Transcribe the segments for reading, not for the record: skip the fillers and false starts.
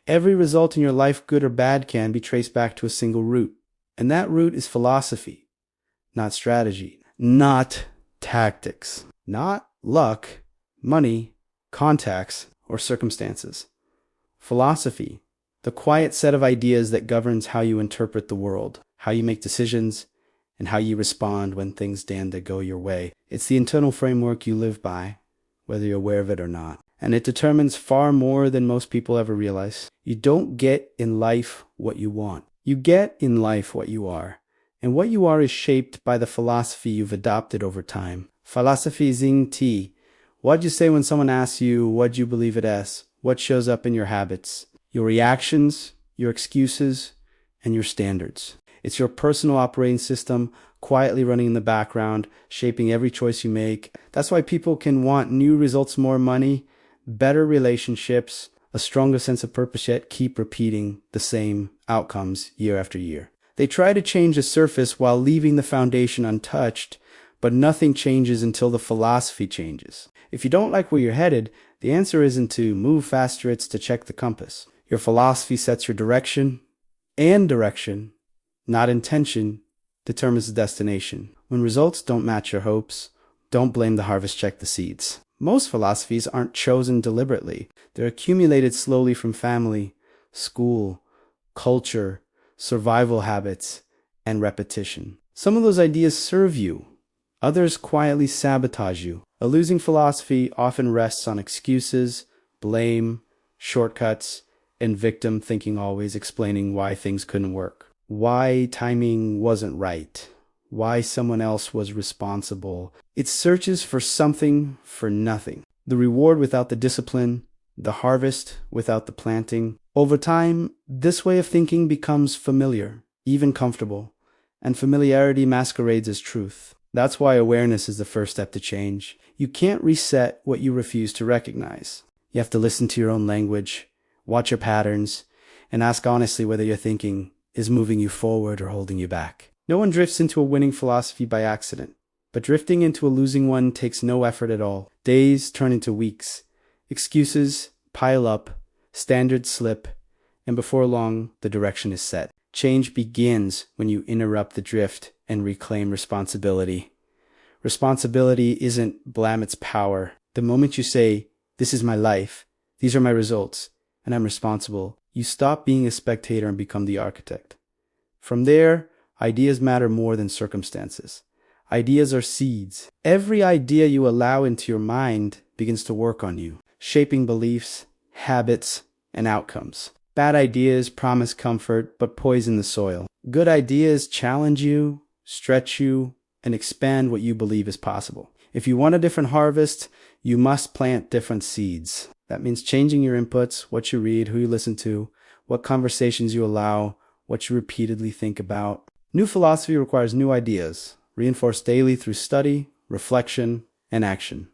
Every result in your life, good or bad, can be traced back to a single root. And that root is philosophy, not strategy, not tactics, not luck, money, contacts, or circumstances. Philosophy, the quiet set of ideas that governs how you interpret the world, how you make decisions, and how you respond when things stand to go your way. It's the internal framework you live by, whether you're aware of it or not. And it determines far more than most people ever realize. You don't get in life what you want. You get in life what you are. And what you are is shaped by the philosophy you've adopted over time. Philosophy Xing Ti. What'd you say when someone asks you what you believe it as? What shows up in your habits? Your reactions, your excuses, and your standards. It's your personal operating system quietly running in the background, shaping every choice you make. That's why people can want new results, more money, better relationships, a stronger sense of purpose, yet keep repeating the same outcomes year after year. They try to change the surface while leaving the foundation untouched, but nothing changes until the philosophy changes. If you don't like where you're headed, the answer isn't to move faster, it's to check the compass. Your philosophy sets your direction, and direction, not intention, determines the destination. When results don't match your hopes, don't blame the harvest, check the seeds. Most philosophies aren't chosen deliberately. They're accumulated slowly from family, school, culture, survival habits, and repetition. Some of those ideas serve you. Others quietly sabotage you. A losing philosophy often rests on excuses, blame, shortcuts, and victim thinking, always explaining why things couldn't work. Why timing wasn't right, why someone else was responsible. It searches for something for nothing. The reward without the discipline, the harvest without the planting. Over time, this way of thinking becomes familiar, even comfortable, and familiarity masquerades as truth. That's why awareness is the first step to change. You can't reset what you refuse to recognize. You have to listen to your own language, watch your patterns, and ask honestly whether your thinking is moving you forward or holding you back. No one drifts into a winning philosophy by accident, but drifting into a losing one takes no effort at all. Days turn into weeks, excuses pile up, standards slip, and before long, the direction is set. Change begins when you interrupt the drift and reclaim responsibility. Responsibility isn't blame, it's power. The moment you say, "This is my life, these are my results, and I'm responsible," you stop being a spectator and become the architect. From there, ideas matter more than circumstances. Ideas are seeds. Every idea you allow into your mind begins to work on you, shaping beliefs, habits, and outcomes. Bad ideas promise comfort, but poison the soil. Good ideas challenge you, stretch you, and expand what you believe is possible. If you want a different harvest, you must plant different seeds. That means changing your inputs, what you read, who you listen to, what conversations you allow, what you repeatedly think about. New philosophy requires new ideas, reinforced daily through study, reflection, and action.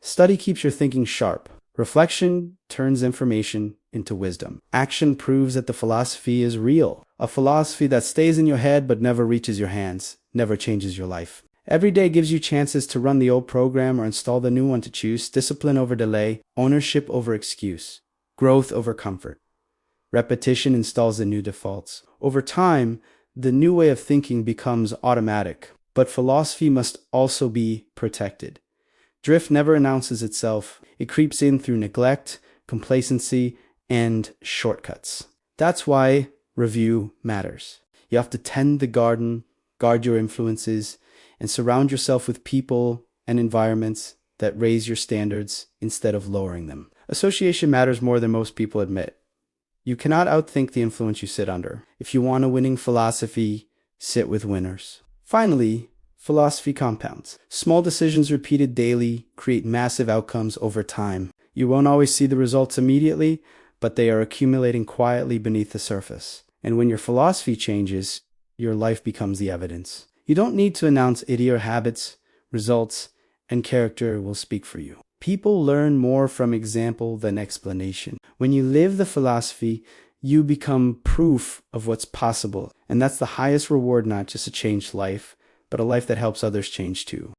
Study keeps your thinking sharp. Reflection turns information into wisdom. Action proves that the philosophy is real. A philosophy that stays in your head but never reaches your hands, never changes your life. Every day gives you chances to run the old program or install the new one to choose. Discipline over delay, ownership over excuse, growth over comfort. Repetition installs the new defaults. Over time, the new way of thinking becomes automatic. But philosophy must also be protected. Drift never announces itself. It creeps in through neglect, complacency, and shortcuts. That's why review matters. You have to tend the garden, guard your influences, and surround yourself with people and environments that raise your standards instead of lowering them. Association matters more than most people admit. You cannot outthink the influence you sit under. If you want a winning philosophy, sit with winners. Finally, philosophy compounds. Small decisions repeated daily create massive outcomes over time. You won't always see the results immediately, but they are accumulating quietly beneath the surface. And when your philosophy changes, your life becomes the evidence. You don't need to announce it. Your habits, results, and character will speak for you. People learn more from example than explanation. When you live the philosophy, you become proof of what's possible. And that's the highest reward, not just a changed life, but a life that helps others change too.